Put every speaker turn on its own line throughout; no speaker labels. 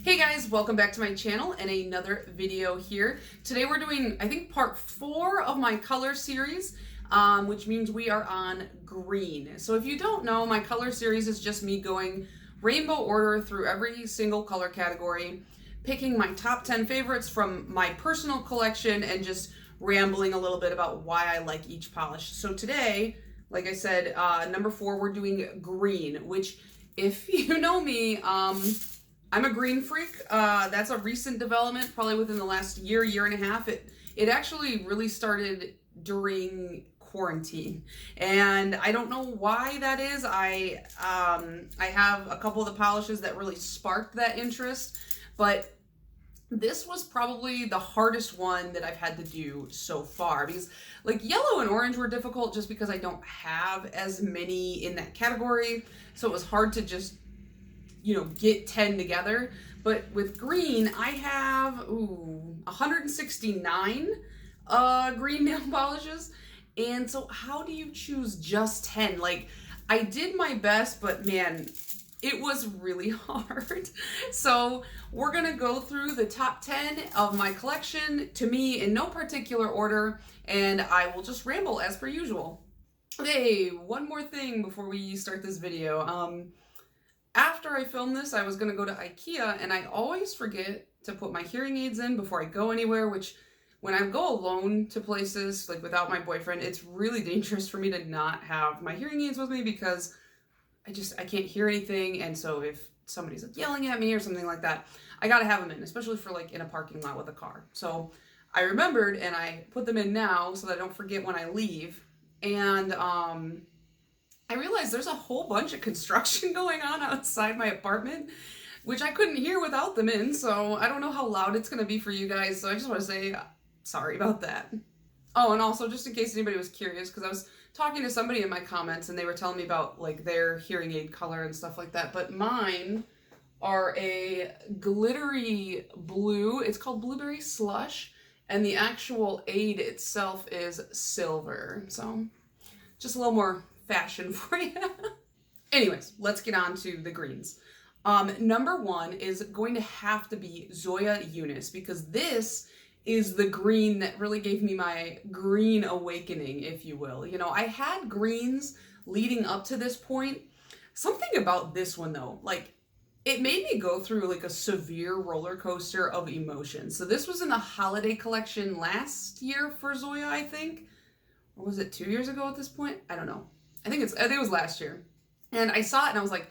Hey guys, welcome back to my channel and another video here. Today we're doing, I think, part 4 of my color series, which means we are on green. So if you don't know, my color series is just me going rainbow order through every single color category, picking my top 10 favorites from my personal collection and just rambling a little bit about why I like each polish. So today, like I said, number 4, we're doing green, which if you know me, I'm a green freak. That's a recent development, probably within the last year and a half. It actually really started during quarantine, and I don't know why that is. I have a couple of the polishes that really sparked that interest, but this was probably the hardest one that I've had to do so far, because like yellow and orange were difficult just because I don't have as many in that category, so it was hard to just get 10 together. But with green, I have 169 green nail polishes. And so how do you choose just 10? Like, I did my best, but man, it was really hard. So we're gonna go through the top 10 of my collection, to me in no particular order, and I will just ramble as per usual. Okay, one more thing before we start this video. After I film this, I was going to go to IKEA, and I always forget to put my hearing aids in before I go anywhere, which when I go alone to places, like without my boyfriend, it's really dangerous for me to not have my hearing aids with me because I can't hear anything. And so if somebody's like yelling at me or something like that, I got to have them in, especially for like in a parking lot with a car. So I remembered and I put them in now so that I don't forget when I leave. And, I realized there's a whole bunch of construction going on outside my apartment, which I couldn't hear without them in, so I don't know how loud it's going to be for you guys, so I just want to say sorry about that. Oh, and also, just in case anybody was curious, because I was talking to somebody in my comments, and they were telling me about, like, their hearing aid color and stuff like that, but mine are a glittery blue. It's called Blueberry Slush, and the actual aid itself is silver, so just a little more fashion for you. Anyways, let's get on to the greens. Number 1 is going to have to be Zoya Eunice, because this is the green that really gave me my green awakening, if you will. You know, I had greens leading up to this point. Something about this one though, like, it made me go through like a severe roller coaster of emotions. So this was in the holiday collection last year for Zoya, I think. Or was it 2 years ago at this point? I don't know. I think it was last year. And I saw it and I was like,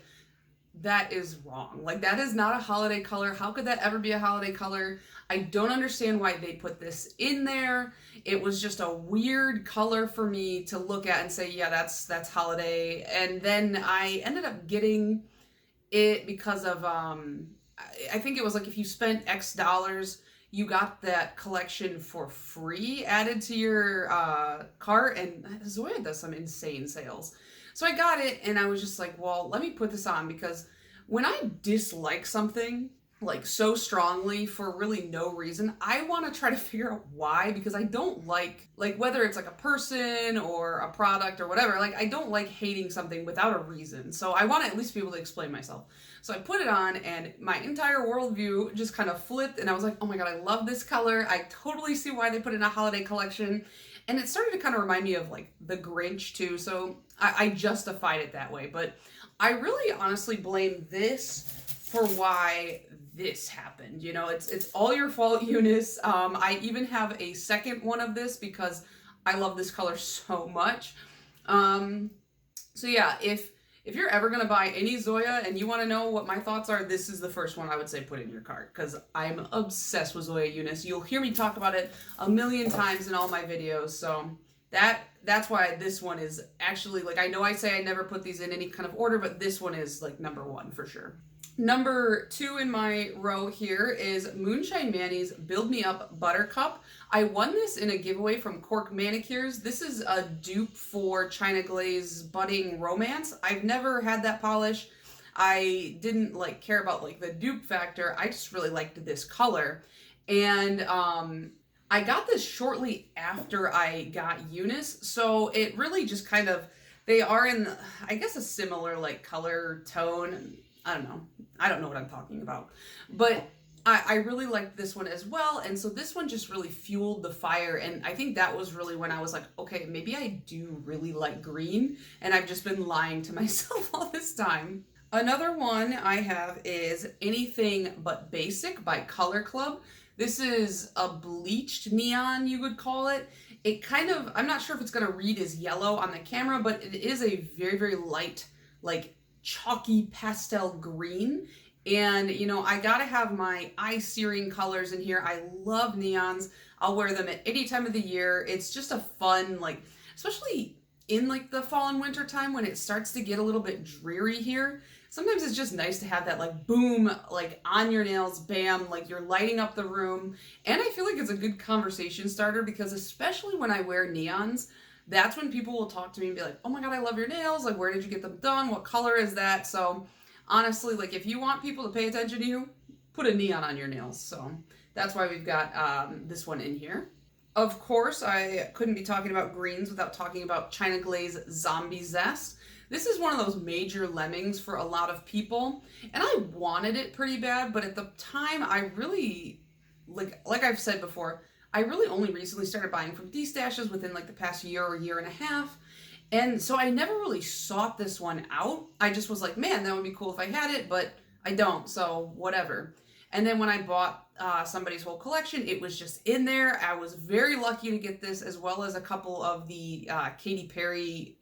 that is wrong. Like, that is not a holiday color. How could that ever be a holiday color? I don't understand why they put this in there. It was just a weird color for me to look at and say, yeah, that's holiday. And then I ended up getting it because of, I think it was like if you spent X dollars, you got that collection for free added to your cart, and Zoya does some insane sales. So I got it, and I was just like, well, let me put this on, because when I dislike something like so strongly for really no reason, I want to try to figure out why, because I don't like whether it's like a person or a product or whatever, like I don't like hating something without a reason. So I want to at least be able to explain myself. So I put it on and my entire worldview just kind of flipped, and I was like, oh my God, I love this color. I totally see why they put it in a holiday collection. And it started to kind of remind me of like the Grinch too. So I justified it that way. But I really honestly blame this for why this happened. You know, it's all your fault, Eunice. I even have a second one of this because I love this color so much. So yeah, if you're ever gonna buy any Zoya and you want to know what my thoughts are, this is the first one I would say put in your cart, because I'm obsessed with Zoya Eunice. You'll hear me talk about it a million times in all my videos, so that's why this one is actually, like, I know I say I never put these in any kind of order, but this one is like number 1 for sure. Number 2 in my row here is Moonshine Manny's Build Me Up Buttercup. I won this in a giveaway from Cork Manicures. This is a dupe for China Glaze Budding Romance. I've never had that polish. I didn't like care about like the dupe factor. I just really liked this color. And I got this shortly after I got Eunice, so it really just kind of, they are in, I guess, a similar like color tone. I don't know. I don't know what I'm talking about. But I really liked this one as well. And so this one just really fueled the fire. And I think that was really when I was like, okay, maybe I do really like green. And I've just been lying to myself all this time. Another one I have is Anything But Basic by Color Club. This is a bleached neon, you would call it. It kind of, I'm not sure if it's going to read as yellow on the camera, but it is a very, very light, like chalky pastel green. And, you know, I gotta have my eye-searing colors in here. I love neons. I'll wear them at any time of the year. It's just a fun, like, especially in like the fall and winter time when it starts to get a little bit dreary here. Sometimes it's just nice to have that like boom, like on your nails, bam, like you're lighting up the room. And I feel like it's a good conversation starter because especially when I wear neons, that's when people will talk to me and be like, oh my God, I love your nails. Like, where did you get them done? What color is that? So honestly, like if you want people to pay attention to you, put a neon on your nails. So that's why we've got this one in here. Of course, I couldn't be talking about greens without talking about China Glaze Zombie Zest. This is one of those major lemmings for a lot of people, and I wanted it pretty bad, but at the time I really, like I've said before, I really only recently started buying from D-stashes within like the past year or year and a half, and so I never really sought this one out. I just was like, man, that would be cool if I had it, but I don't, so whatever. And then when I bought somebody's whole collection, it was just in there. I was very lucky to get this, as well as a couple of the Katy Perry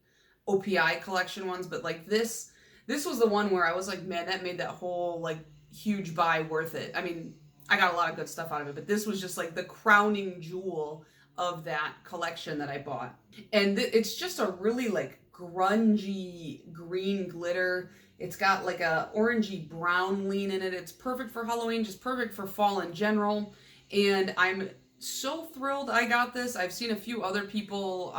OPI collection ones. But like this was the one where I was like, man, that made that whole like huge buy worth it. I mean, I got a lot of good stuff out of it, but this was just like the crowning jewel of that collection that I bought. And it's just a really like grungy green glitter. It's got like a orangey brown lean in it. It's perfect for Halloween, just perfect for fall in general. And I'm so thrilled I got this. I've seen a few other people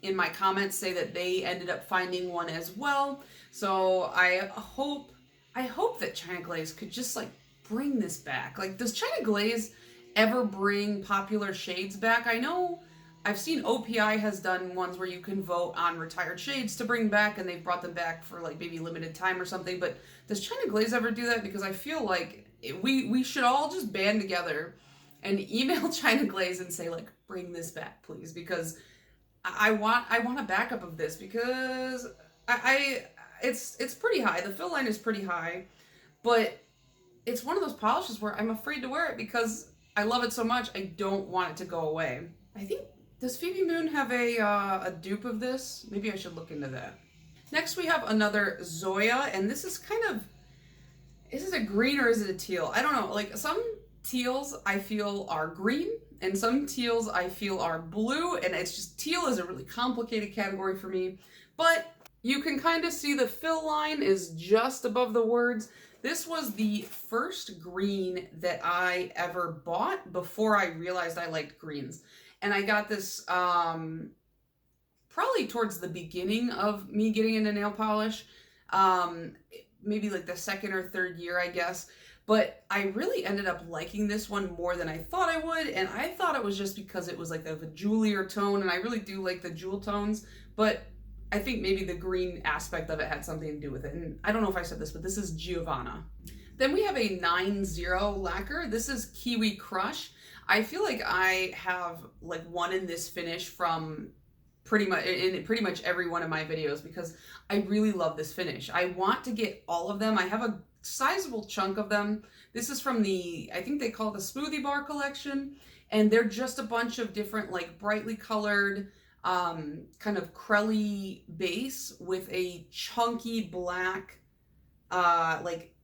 in my comments say that they ended up finding one as well. So I hope that China Glaze could just like bring this back. Like, does China Glaze ever bring popular shades back? I know I've seen OPI has done ones where you can vote on retired shades to bring back, and they've brought them back for like maybe limited time or something. But does China Glaze ever do that? Because I feel like we should all just band together and email China Glaze and say like, bring this back, please, because I want a backup of this because it's pretty high. The fill line is pretty high, but it's one of those polishes where I'm afraid to wear it because I love it so much. I don't want it to go away. I think, does Phoebe Moon have a dupe of this? Maybe I should look into that. Next we have another Zoya, and this is kind of, is it a green or is it a teal? I don't know. Like some teals I feel are green and some teals I feel are blue, and it's just, teal is a really complicated category for me, but you can kind of see the fill line is just above the words. This was the first green that I ever bought before I realized I liked greens. And I got this probably towards the beginning of me getting into nail polish, maybe like the second or third year, I guess. But I really ended up liking this one more than I thought I would, and I thought it was just because it was like of a jewelier tone, and I really do like the jewel tones, but I think maybe the green aspect of it had something to do with it. And I don't know if I said this, but this is Giovanna. Then we have a 9-0 lacquer. This is Kiwi Crush. I feel like I have like one in this finish from pretty much every one of my videos because I really love this finish. I want to get all of them. I have a sizable chunk of them. This is from the, I think they call it the Smoothie Bar collection, and they're just a bunch of different like brightly colored kind of crelly base with a chunky black like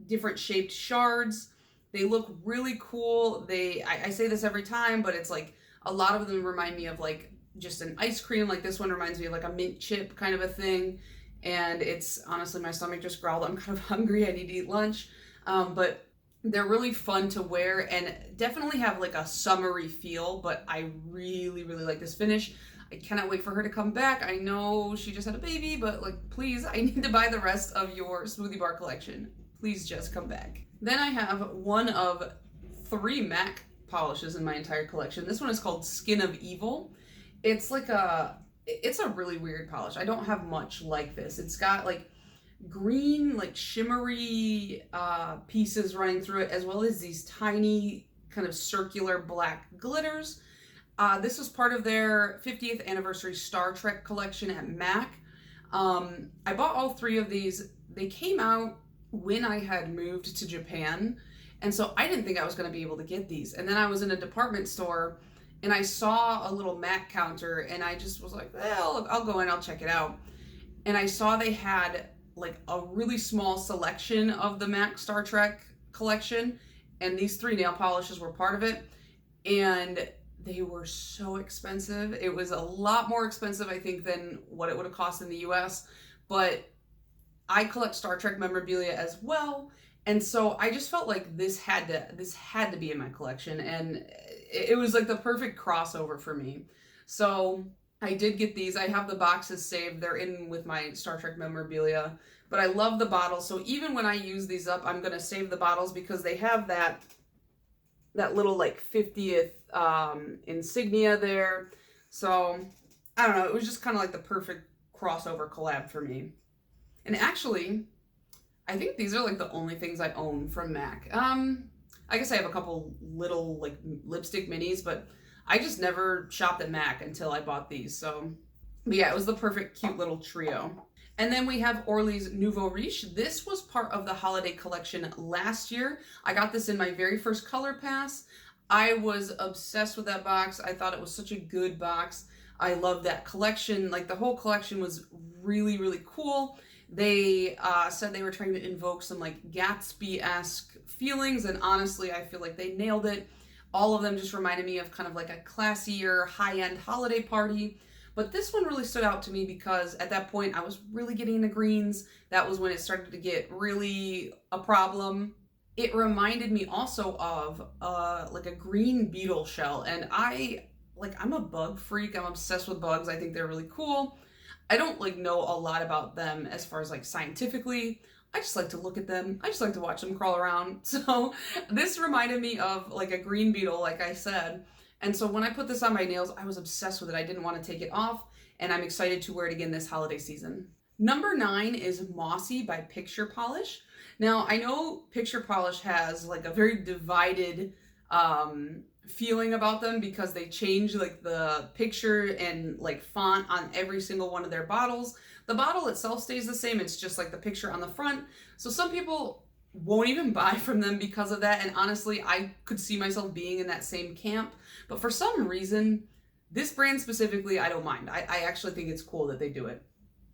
different shaped shards. They look really cool. I say this every time, but it's like a lot of them remind me of like just an ice cream. Like this one reminds me of like a mint chip kind of a thing. And it's honestly, my stomach just growled. I'm kind of hungry. I need to eat lunch. But they're really fun to wear and definitely have like a summery feel, but I really, really like this finish. I cannot wait for her to come back. I know she just had a baby, but like, please, I need to buy the rest of your Smoothie Bar collection. Please just come back. Then I have one of 3 MAC polishes in my entire collection. This one is called Skin of Evil. It's like it's a really weird polish. I don't have much like this. It's got like green, like shimmery pieces running through it, as well as these tiny kind of circular black glitters. This was part of their 50th anniversary Star Trek collection at MAC. I bought all three of these. They came out when I had moved to Japan, and so I didn't think I was going to be able to get these. And then I was in a department store and I saw a little MAC counter, and I just was like, well, I'll go in, I'll check it out. And I saw they had like a really small selection of the MAC Star Trek collection, and these three nail polishes were part of it. And they were so expensive. It was a lot more expensive, I think, than what it would have cost in the US. But I collect Star Trek memorabilia as well, and so I just felt like this had to be in my collection, and it was like the perfect crossover for me. So I did get these. I have the boxes saved. They're in with my Star Trek memorabilia, but I love the bottles. So even when I use these up, I'm going to save the bottles because they have that little like 50th insignia there. So I don't know. It was just kind of like the perfect crossover collab for me. And actually, I think these are like the only things I own from MAC. I guess I have a couple little like lipstick minis, but I just never shopped at MAC until I bought these. So, but yeah, it was the perfect cute little trio. And then we have Orly's Nouveau Riche. This was part of the holiday collection last year. I got this in my very first color pass. I was obsessed with that box. I thought it was such a good box. I love that collection. Like the whole collection was really, really cool. They said they were trying to invoke some like Gatsby-esque feelings, and honestly, I feel like they nailed it. All of them just reminded me of kind of like a classier, high-end holiday party. But this one really stood out to me because at that point, I was really getting into greens. That was when it started to get really a problem. It reminded me also of like a green beetle shell, and I'm a bug freak. I'm obsessed with bugs. I think they're really cool. I don't like know a lot about them as far as like scientifically. I just like to look at them. I just like to watch them crawl around. So this reminded me of like a green beetle, like I said. And so when I put this on my nails, I was obsessed with it. I didn't want to take it off, and I'm excited to wear it again this holiday season. Number 9 is Mossy by Picture Polish. Now, I know Picture Polish has like a very divided feeling about them because they change like the picture and like font on every single one of their bottles. The bottle itself stays the same. It's just like the picture on the front. So some people won't even buy from them because of that. And honestly, I could see myself being in that same camp. But for some reason, this brand specifically, I don't mind. I actually think it's cool that they do it.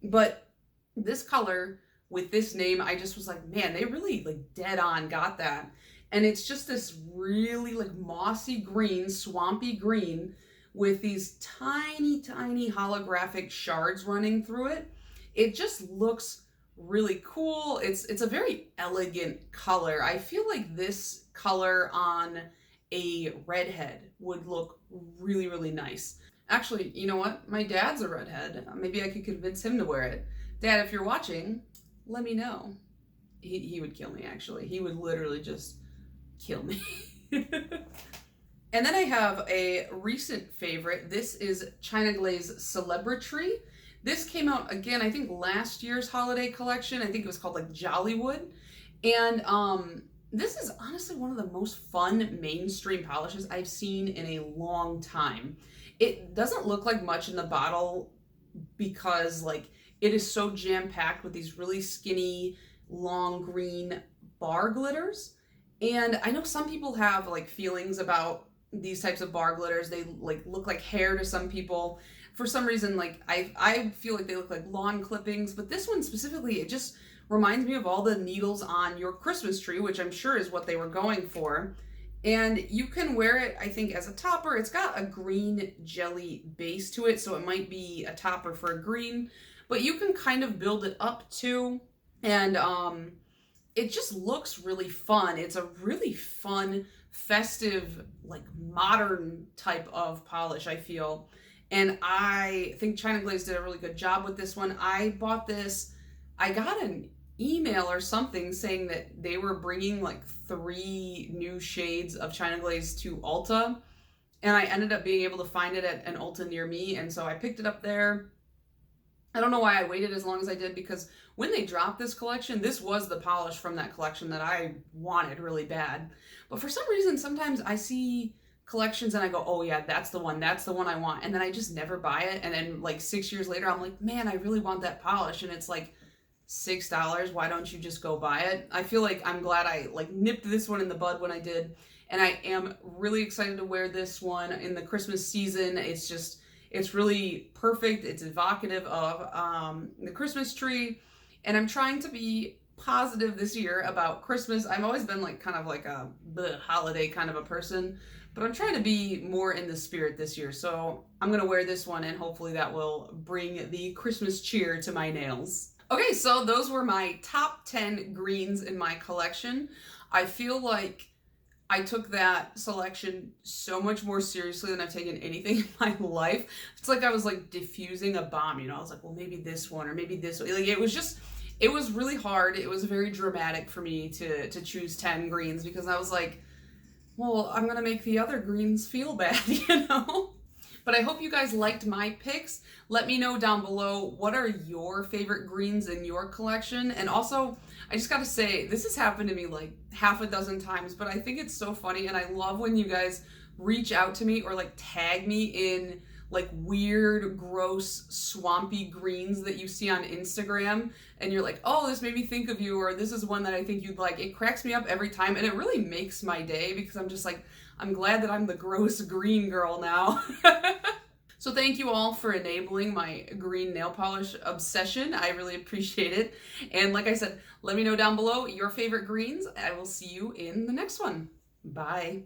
But this color with this name, I just was like, man, they really like dead on got that. And it's just this really like mossy green, swampy green with these tiny, tiny holographic shards running through it. It just looks really cool. It's a very elegant color. I feel like this color on a redhead would look really, really nice. Actually, you know what? My dad's a redhead. Maybe I could convince him to wear it. Dad, if you're watching, let me know. He would kill me, actually. He would literally just kill me. And then I have a recent favorite. This is China Glaze Celebratory. This came out again, I think last year's holiday collection. I think it was called like Jollywood. And this is honestly one of the most fun mainstream polishes I've seen in a long time. It doesn't look like much in the bottle because like it is so jam-packed with these really skinny, long green bar glitters. And I know some people have like feelings about these types of bar glitters. They like look like hair to some people. For some reason, like I feel like they look like lawn clippings, but this one specifically, it just reminds me of all the needles on your Christmas tree, which I'm sure is what they were going for. And you can wear it, I think, as a topper. It's got a green jelly base to it, so it might be a topper for a green, but you can kind of build it up too. And it just looks really fun. It's a really fun, festive, like modern type of polish, I feel. And I think China Glaze did a really good job with this one. I bought this, I got an email or something saying that they were bringing like 3 new shades of China Glaze to Ulta. And I ended up being able to find it at an Ulta near me. And so I picked it up there. I don't know why I waited as long as I did, because when they dropped this collection, this was the polish from that collection that I wanted really bad. But for some reason, sometimes I see collections and I go, oh yeah, that's the one I want. And then I just never buy it. And then like 6 years later, I'm like, man, I really want that polish. And it's like $6. Why don't you just go buy it? I feel like I'm glad I like nipped this one in the bud when I did. And I am really excited to wear this one in the Christmas season. It's really perfect. It's evocative of the Christmas tree. And I'm trying to be positive this year about Christmas. I've always been like kind of like a holiday kind of a person, but I'm trying to be more in the spirit this year. So I'm going to wear this one, and hopefully that will bring the Christmas cheer to my nails. Okay, so those were my top 10 greens in my collection. I feel like I took that selection so much more seriously than I've taken anything in my life. It's like I was like diffusing a bomb, you know? I was like, well, maybe this one or maybe this one. Like it was really hard. It was very dramatic for me to choose 10 greens, because I was like, well, I'm gonna make the other greens feel bad, you know? But I hope you guys liked my picks. Let me know down below, what are your favorite greens in your collection? And also, I just gotta say, this has happened to me like half a dozen times, but I think it's so funny, and I love when you guys reach out to me or like tag me in like weird, gross, swampy greens that you see on Instagram, and you're like, oh, this made me think of you, or this is one that I think you'd like. It cracks me up every time, and it really makes my day, because I'm just like, I'm glad that I'm the gross green girl now. So thank you all for enabling my green nail polish obsession. I really appreciate it. And like I said, let me know down below your favorite greens. I will see you in the next one. Bye.